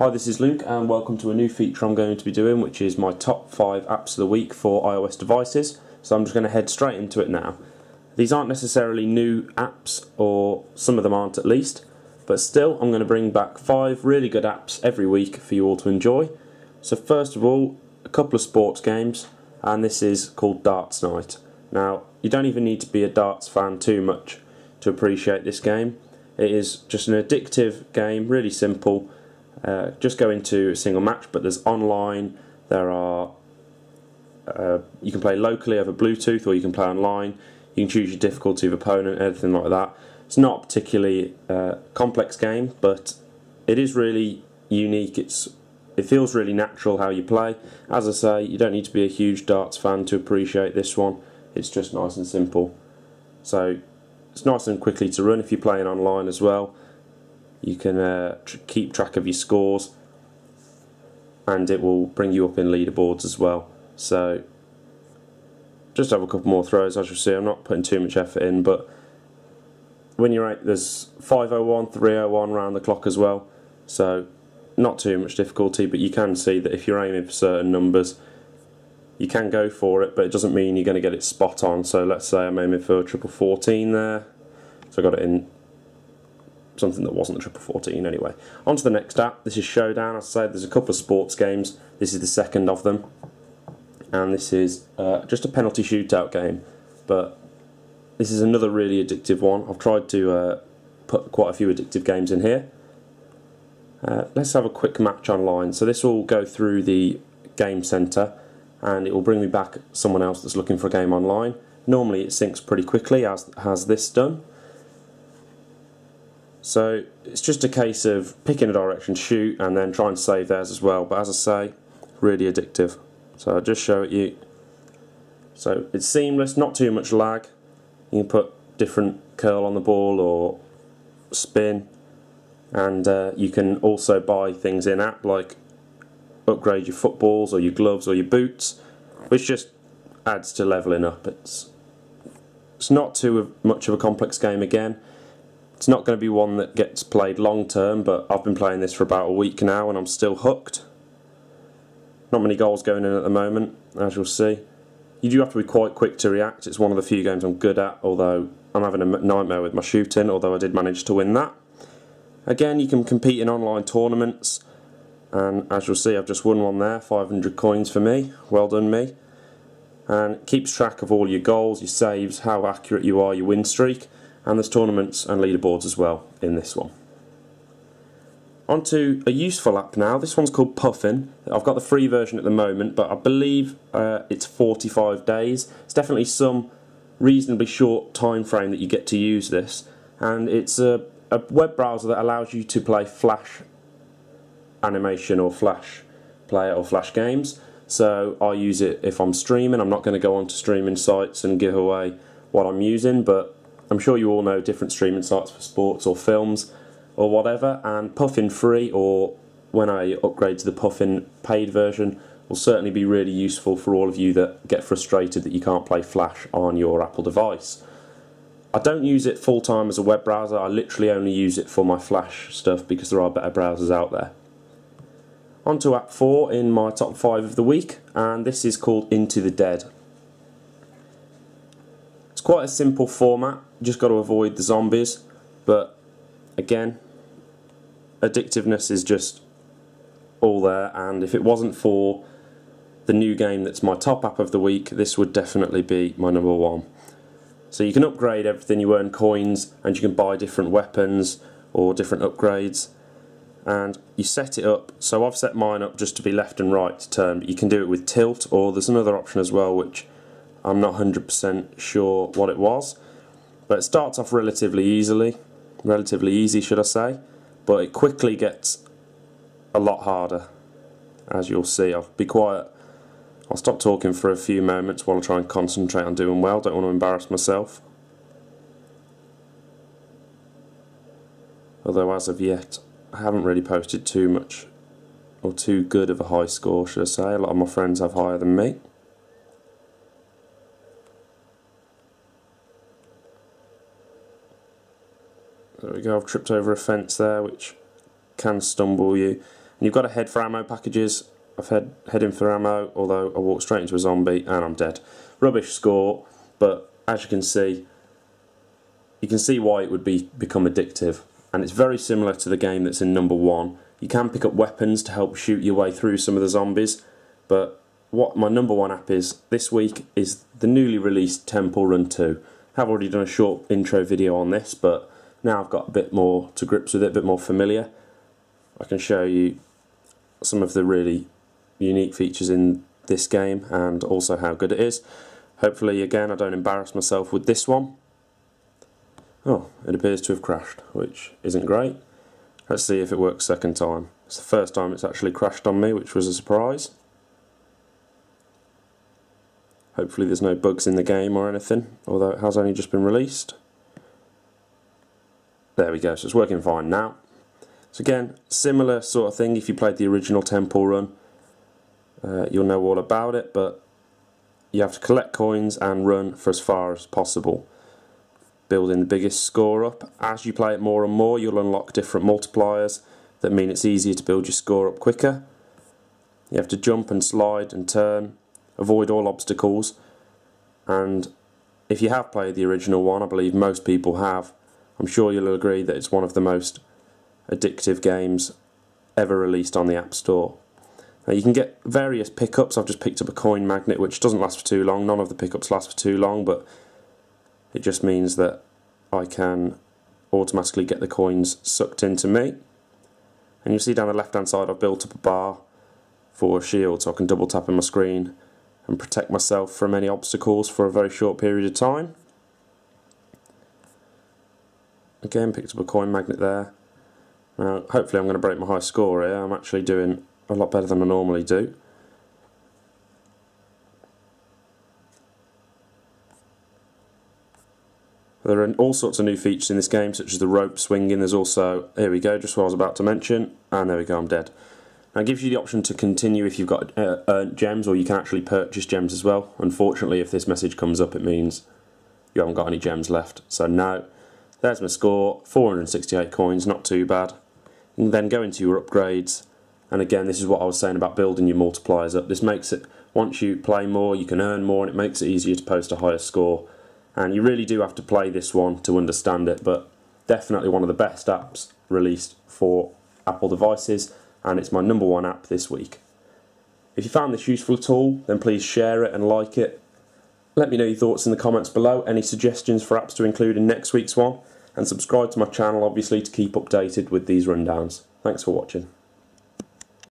Hi, this is Luke and welcome to a new feature I'm going to be doing, which is my top 5 apps of the week for iOS devices. So I'm just going to head straight into it now. These aren't necessarily new apps, or some of them aren't at least, but still I'm going to bring back 5 really good apps every week for you all to enjoy. So first of all, a couple of sports games, and this is called Darts Night. Now, you don't even need to be a darts fan too much to appreciate this game. It is just an addictive game, really simple. Just go into a single match, but there's online, there are you can play locally over Bluetooth or you can play online. You can choose your difficulty of opponent, anything like that. It's not a particularly complex game, but it is really unique. It feels really natural how you play. As I say, you don't need to be a huge darts fan to appreciate this one. It's just nice and simple. So it's nice and quickly to run if you're playing online as well. You can keep track of your scores, and it will bring you up in leaderboards as well. So just have a couple more throws. As you'll see, I'm not putting too much effort in, but when you're out, there's 501, 301 round the clock as well, so not too much difficulty. But you can see that if you're aiming for certain numbers, you can go for it, but it doesn't mean you're going to get it spot on. So let's say I'm aiming for triple 14 there, so I got it in something that wasn't a triple 14 anyway. On to the next app. This is Showdown. As I say, there's a couple of sports games. This is the second of them, and this is just a penalty shootout game, but this is another really addictive one. I've tried to put quite a few addictive games in here. Let's have a quick match online. So this will go through the game centre, and it will bring me back someone else that's looking for a game online. Normally it syncs pretty quickly, as has this done. So it's just a case of picking a direction, shoot, and then try and save theirs as well. But as I say, really addictive. So I'll just show it you. So it's seamless, not too much lag. You can put different curl on the ball or spin, and you can also buy things in app, like upgrade your footballs or your gloves or your boots, which just adds to leveling up. It's not too much of a complex game again. It's not going to be one that gets played long term, but I've been playing this for about a week now and I'm still hooked. Not many goals going in at the moment, as you'll see. You do have to be quite quick to react. It's one of the few games I'm good at, although I'm having a nightmare with my shooting, although I did manage to win that. Again, you can compete in online tournaments, and as you'll see, I've just won one there, 500 coins for me. Well done, me. And it keeps track of all your goals, your saves, how accurate you are, your win streak. And there's tournaments and leaderboards as well in this one. On to a useful app now. This one's called Puffin. I've got the free version at the moment, but I believe it's 45 days. It's definitely some reasonably short time frame that you get to use this. And it's a web browser that allows you to play Flash animation or Flash player or Flash games. So I use it if I'm streaming. I'm not going to go on to streaming sites and give away what I'm using, but I'm sure you all know different streaming sites for sports or films or whatever, and Puffin free, or when I upgrade to the Puffin paid version, will certainly be really useful for all of you that get frustrated that you can't play Flash on your Apple device. I don't use it full time as a web browser. I literally only use it for my Flash stuff because there are better browsers out there. On to app 4 in my top 5 of the week, and this is called Into the Dead. It's quite a simple format, you just got to avoid the zombies, but again, addictiveness is just all there, and if it wasn't for the new game that's my top app of the week, this would definitely be my number 1. So you can upgrade everything, you earn coins, and you can buy different weapons or different upgrades, and you set it up. So I've set mine up just to be left and right to turn, but you can do it with tilt, or there's another option as well which I'm not 100% sure what it was, but it starts off relatively easy should I say, but it quickly gets a lot harder, as you'll see. I'll be quiet, I'll stop talking for a few moments while I try and concentrate on doing well, don't want to embarrass myself. Although as of yet, I haven't really posted too much, or too good of a high score should I say. A lot of my friends have higher than me. There we go, I've tripped over a fence there, which can stumble you. And you've got to head for ammo packages. I've heading for ammo, although I walked straight into a zombie and I'm dead. Rubbish score, but as you can see why it would become addictive. And it's very similar to the game that's in number 1. You can pick up weapons to help shoot your way through some of the zombies, but what my number 1 app is this week is the newly released Temple Run 2. I've already done a short intro video on this, but now I've got a bit more to grips with it, a bit more familiar. I can show you some of the really unique features in this game and also how good it is. Hopefully, again, I don't embarrass myself with this one. Oh, it appears to have crashed, which isn't great. Let's see if it works second time. It's the first time it's actually crashed on me, which was a surprise. Hopefully there's no bugs in the game or anything, although it has only just been released. There we go, so it's working fine now. So again, similar sort of thing. If you played the original Temple Run, you'll know all about it, but you have to collect coins and run for as far as possible, building the biggest score up. As you play it more and more, you'll unlock different multipliers that mean it's easier to build your score up quicker. You have to jump and slide and turn, avoid all obstacles, and if you have played the original one, I believe most people have, I'm sure you'll agree that it's one of the most addictive games ever released on the App Store. Now you can get various pickups. I've just picked up a coin magnet which doesn't last for too long. None of the pickups last for too long, but it just means that I can automatically get the coins sucked into me. And you'll see down the left hand side I've built up a bar for a shield, so I can double tap on my screen and protect myself from any obstacles for a very short period of time. Again, picked up a coin magnet there. Now hopefully I'm going to break my high score here. I'm actually doing a lot better than I normally do. There are all sorts of new features in this game, such as the rope swinging. There's also, here we go, just what I was about to mention, and there we go, I'm dead. Now it gives you the option to continue if you've got earned gems, or you can actually purchase gems as well. Unfortunately, if this message comes up, it means you haven't got any gems left. So no, there's my score, 468 coins, not too bad. You can then go into your upgrades, and again, this is what I was saying about building your multipliers up. This makes it, once you play more, you can earn more, and it makes it easier to post a higher score. And you really do have to play this one to understand it, but definitely one of the best apps released for Apple devices, and it's my number 1 app this week. If you found this useful at all, then please share it and like it. Let me know your thoughts in the comments below, any suggestions for apps to include in next week's one, and subscribe to my channel obviously to keep updated with these rundowns. Thanks for watching.